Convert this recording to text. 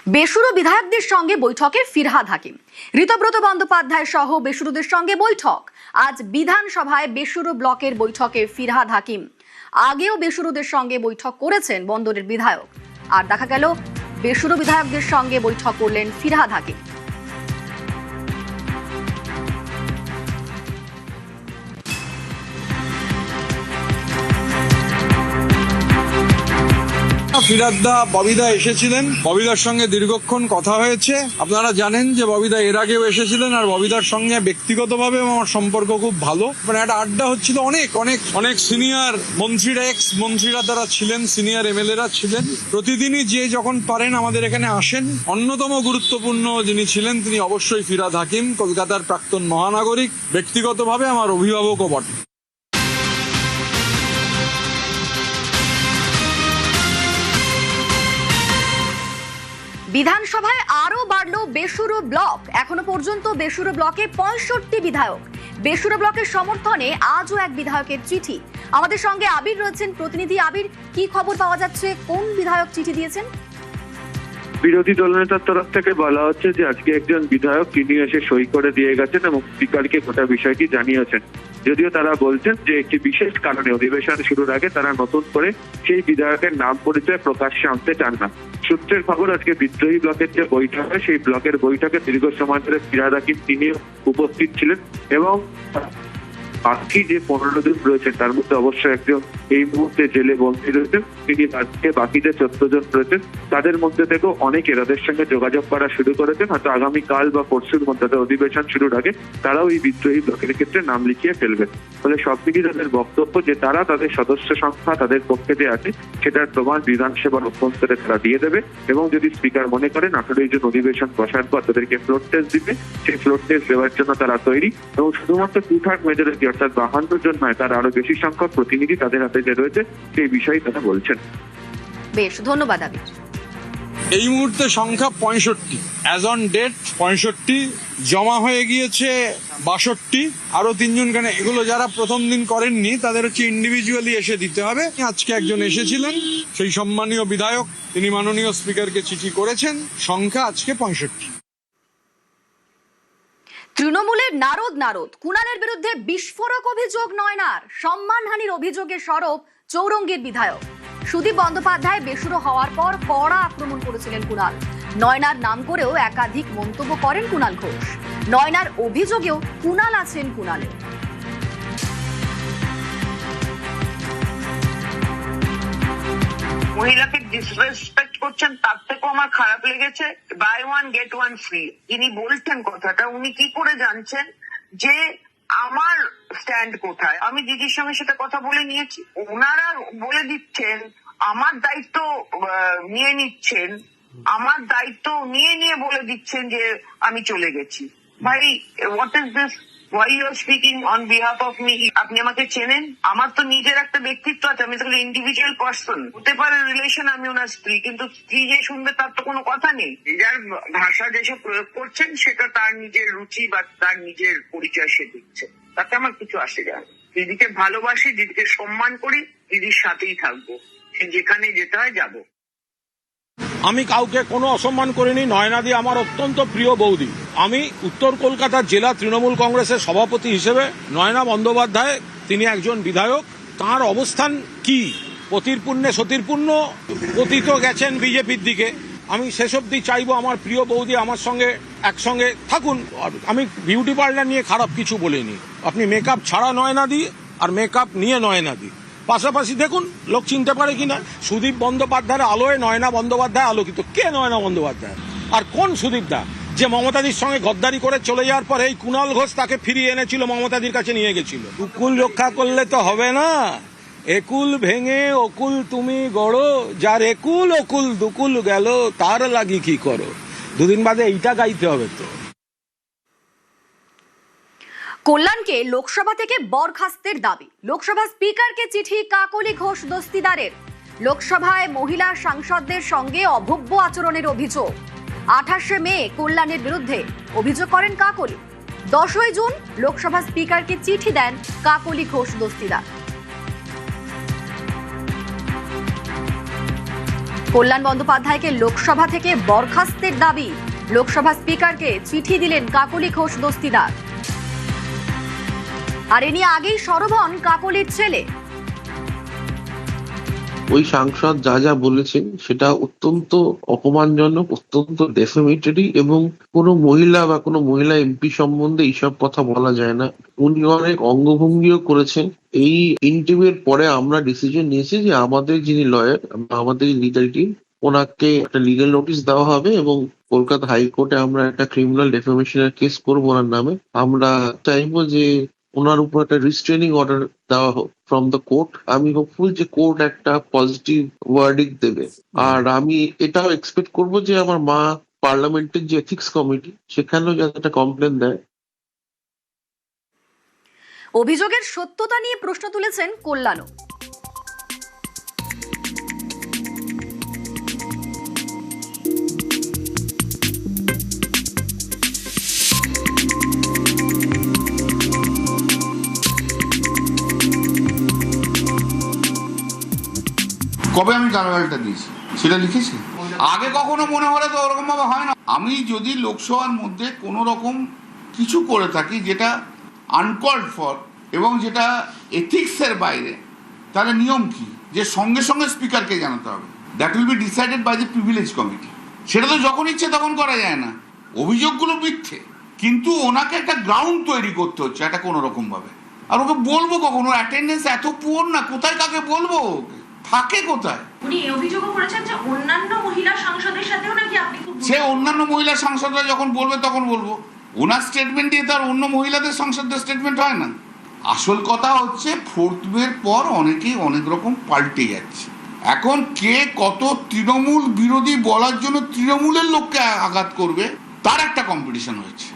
বেসুরো বিধায়কদের সঙ্গে বৈঠকে ফিরহাদ হাকিম। ঋতব্রত বন্দ্যোপাধ্যায় সহ বেসুরোদের সঙ্গে বৈঠক। আজ বিধানসভায় বেসুরো ব্লকের বৈঠকে ফিরহাদ হাকিম। আগেও বেসুরোদের সঙ্গে বৈঠক করেছেন বন্দরের বিধায়ক, আর দেখা গেল বেসুরো বিধায়কদের সঙ্গে বৈঠক করলেন ফিরহাদ হাকিম। ফিরহাদদা ববিদা এসেছিলেন, ববিদার সঙ্গে দীর্ঘক্ষণ কথা হয়েছে। আপনারা জানেন যে ববিদা এর আগেও এসেছিলেন, আর ববিদার সঙ্গে ব্যক্তিগতভাবে আমার সম্পর্ক খুব ভালো। মানে একটা আড্ডা হচ্ছিল, অনেক সিনিয়র মন্ত্রীরা, এক্স মন্ত্রীরা তারা ছিলেন, সিনিয়র এমএলএরা ছিলেন। প্রতিদিনই যে যখন পারেন আমাদের এখানে আসেন। অন্যতম গুরুত্বপূর্ণ যিনি ছিলেন তিনি অবশ্যই ফিরহাদ হাকিম, কলকাতার প্রাক্তন মহানাগরিক, ব্যক্তিগতভাবে আমার অভিভাবকও বটে। বিধানসভায় আরো বাড়লো বেসুরো ব্লক। এখনো পর্যন্ত বেসুরো ব্লকে 65 বিধায়ক। বেসুরো ব্লকের সমর্থনে আজও এক বিধায়কের চিঠি। আমাদের সঙ্গে আবির রয়েছেন, প্রতিনিধি আবির, কি খবর পাওয়া যাচ্ছে? কোন বিধায়ক চিঠি দিয়েছেন? বিরোধী দলনেতার তরফ থেকে বলা হচ্ছে যে আজকে একজন বিধায়ক তিনি এসে সই করে দিয়ে গেছেন এবং স্পিকারকে গোটা বিষয়টি জানিয়েছেন। যদিও তারা বলছেন যে একটি বিশেষ কারণে অধিবেশন শুরুর আগে তারা নতুন করে সেই বিধায়কের নাম পরিচয় প্রকাশ্যে আনতে চান না। সূত্রের খবর, আজকে বিদ্রোহী ব্লকের যে বৈঠক হয় সেই ব্লকের বৈঠকে দীর্ঘ সময় ধরে ফিরহাদ হাকিম তিনি উপস্থিত ছিলেন এবং বাকি যে 15 জন রয়েছেন তার মধ্যে অবশ্যই একজন এই মুহূর্তে জেলে বন্দী রয়েছেন। তিনি আজকে বাকি যে 14 জন রয়েছেন তাদের মধ্যে থেকেও অনেকে তাদের সঙ্গে যোগাযোগ করা শুরু করেছেন। হয়তো আগামীকাল বা পরশুর মধ্যে অধিবেশন শুরুর আগে তারাও এই বিদ্রোহী ব্লকের ক্ষেত্রে নাম লিখিয়ে ফেলবেন। ফলে সবদিকই তাদের বক্তব্য যে তারা তাদের সদস্য সংখ্যা তাদের পক্ষে যে আছে সেটার প্রমাণ বিধানসভার অভ্যন্তরে তারা দিয়ে দেবে এবং যদি স্পিকার মনে করেন 18 জন অধিবেশন বসার পর তাদেরকে ফ্লোর টেস্ট দিবে, সেই ফ্লোর টেস্ট দেওয়ার জন্য তারা তৈরি। এবং শুধুমাত্র 2/3 মেজরিটি অর্থাৎ 52 জন নয়, তার আরো বেশি সংখ্যক প্রতিনিধি তাদের হাতে যে রয়েছে সেই বিষয়ে তারা বলছেন। বেশ, ধন্যবাদ আবির। এই মুহূর্তে সংখ্যা 65, অ্যাজ অন ডেট 65, জমা হয়ে গিয়েছে 62। আরো 3 জন কেন, এগুলো যারা প্রথম দিন করেননি তাদের হচ্ছে ইন্ডিভিজুয়ালি এসে দিতে হবে। আজকে একজন এসেছিলেন, সেই সম্মানীয় বিধায়ক, তিনি মাননীয় স্পিকারকে চিঠি করেছেন। সংখ্যা আজকে 65। তৃণমূলের নারদ কুণালের বিরুদ্ধে বিস্ফোরক অভিযোগ নয়নার। সম্মানহানির অভিযোগে সরব চৌরঙ্গীর বিধায়ক সুদীপ বন্দ্যোপাধ্যায় বেসুরো হওয়ার পর কড়া আক্রমণ করেছিলেন কুণাল। নয়নার নাম করেও একাধিক মন্তব্য করেন কুণাল ঘোষ। নয়নার অভিযোগেও কুণাল আছেন কুণালে। মহিলাকে ডিসরেসপেক্ট করছেন, তার থেকেও আমার খারাপ লেগেছে buy one get one free. তিনি বলছেন কথাটা, উনি কি করে জানছেন যে আমার স্ট্যান্ড কোথায়? আমি দিদির সঙ্গে সেটা কথা বলে নিয়েছি। ওনারা বলে দিচ্ছেন, আমার দায়িত্ব নিয়ে নিচ্ছেন, আমার দায়িত্ব নিয়ে বলে দিচ্ছেন যে আমি চলে গেছি। ভাই, what is this? Why you are speaking on behalf of me? আপনি আমাকে চেনেন? আমার তো নিজের একটা ব্যক্তিত্ব আছে, আমি তো ইন্ডিভিজুয়াল পার্সন। হতে পারে রিলেশন আমি ওনার স্ত্রী, কিন্তু স্ত্রী যে শুনবে তার তো কোনো কথা নেই। যার ভাষা যেসব প্রয়োগ করছেন সেটা তার নিজের রুচি বা তার নিজের পরিচয় সে দিচ্ছে, তাতে আমার কিছু আসে যায়। দিদিকে ভালোবাসি, দিদিকে সম্মান করি, দিদির সাথেই থাকবো, সে যেখানে যেতে হয় যাবো। আমি কাউকে কোনো অসম্মান করিনি। নয়নাদি আমার অত্যন্ত প্রিয় বৌদি। আমি উত্তর কলকাতার জেলা তৃণমূল কংগ্রেসের সভাপতি হিসেবে নয়না বন্দ্যোপাধ্যায়, তিনি একজন বিধায়ক, তার অবস্থান কি? পতির পুণ্যে সতীর পুণ্য, পতিত গেছেন বিজেপির দিকে। আমি শেষ অবধি চাইবো আমার প্রিয় বৌদি আমার সঙ্গে একসঙ্গে থাকুন। আমি বিউটি পার্লার নিয়ে খারাপ কিছু বলিনি। আপনি মেকআপ ছাড়া নয়নাদি আর মেকআপ নিয়ে নয়নাদি পাশাপাশি দেখুন, লোক চিনতে পারে কিনা। সুদীপ বন্দ্যোপাধ্যায়ের আলোয় নয়না বন্দ্যোপাধ্যায় আলোকিত। কে নয়না বন্দ্যোপাধ্যায়? আর কোন সুদীপ দা যে মমতাদির সঙ্গে গদ্দারি করে চলে যাওয়ার পর এই কুণাল ঘোষ তাকে ফিরিয়ে এনেছিল, মমতাদির কাছে নিয়ে গেছিল? উকুল রক্ষা করলে তো হবে না। একুল ভেঙে অকুল তুমি গড়ো, যার একুল অকুল দুকুল গেল, তার লাগি কি করো। দুদিন বাদে এইটা গাইতে হবে তো। কল্যাণকে লোকসভা থেকে বরখাস্তের দাবি। লোকসভা স্পিকারকে চিঠি কাকলি ঘোষ দস্তিদারের। লোকসভায় মহিলা সাংসদদের সঙ্গে অভব্য আচরণের অভিযোগ। 28শে মে কল্যাণের বিরুদ্ধে অভিযোগ করেন কাকলি। 10ই জুন লোকসভা স্পিকারকে চিঠি দেন কাকলি ঘোষ দস্তিদার। কল্যাণ বন্দ্যোপাধ্যায়কে লোকসভা থেকে বরখাস্তের দাবি, লোকসভা স্পিকারকে চিঠি দিলেন কাকলি ঘোষ দস্তিদার। আর এ নিয়ে আগেই সরব হন কাকলির ছেলে। ওই সাংসদ যা যা বলেছেন সেটা অত্যন্ত অপমানজনক, অত্যন্ত ডেফেমেটরি, এবং কোনো মহিলা বা কোনো মহিলা এমপি সম্বন্ধে এইসব কথা বলা যায় না। উনি অনেক অঙ্গভঙ্গিও করেছেন। এই ইন্টারভিউর পরে আমরা ডিসিশন নিয়েছি যে আমাদের যিনি লয়ার, আমাদের লিগাল টিম, ওনাকে একটা লিগাল নোটিশ দেওয়া হবে এবং কলকাতা হাইকোর্টে আমরা একটা ক্রিমিনাল ডেফেমেশনের কেস করবো ওনার নামে। আমরা চাইবো যে ওনার উপর একটা রিস্ট্রেনিং অর্ডার দেওয়া হোক ফ্রম দ্য কোর্ট। আমি হোপফুল যে কোর্ট একটা পজিটিভ ওয়ার্ডিক দেবে। আর আমি এটাও এক্সপেক্ট করব যে আমার মা পার্লামেন্টের যে এথিক্স কমিটি, সেখানেও যাতে একটা কমপ্লেন দেয়। অভিযোগের সত্যতা নিয়ে প্রশ্ন তুলেছেন কল্যাণও। কবে আমি গালাগালটা দিয়েছি সেটা লিখেছি? আগে কখনো মনে হলে তো ওরকম ভাবে হয় না। আমি যদি লোকসভার মধ্যে কোনো রকম কিছু করে থাকি যেটা আনকল্ড ফর এবং যেটা এথিক্সের বাইরে, তাহলে নিয়ম কি যে সঙ্গে সঙ্গে স্পিকারকে জানাতে হবে? That will be decided by the privilege committee. সেটা তো যখন ইচ্ছে তখন করা যায় না। অভিযোগগুলো মিথ্যে, কিন্তু ওনাকে একটা গ্রাউন্ড তৈরি করতে হচ্ছে একটা কোনো রকম ভাবে। আর ওকে বলবো কখন? ওর অ্যাটেন্ডেন্স এত পুয়ার না, কোথায় কাকে বলবো? থাকে কোথায়? উনি এই অভিযোগও করেছেন যে অন্যান্য মহিলা সাংসদের সাথেও নাকি আপনি সে অন্যান্য মহিলা সাংসদরা যখন বলবে তখন বলবো। ওনার স্টেটমেন্ট দিয়ে তার অন্য মহিলাদের সাংসদদের স্টেটমেন্ট হয় না। আসল কথা হচ্ছে ফোর্থ ওয়ের পর অনেকেই অনেক রকম পাল্টে যাচ্ছে। এখন কে কত তৃণমূল বিরোধী বলার জন্য তৃণমূলের লোককে আঘাত করবে তার একটা কম্পিটিশন হয়েছে।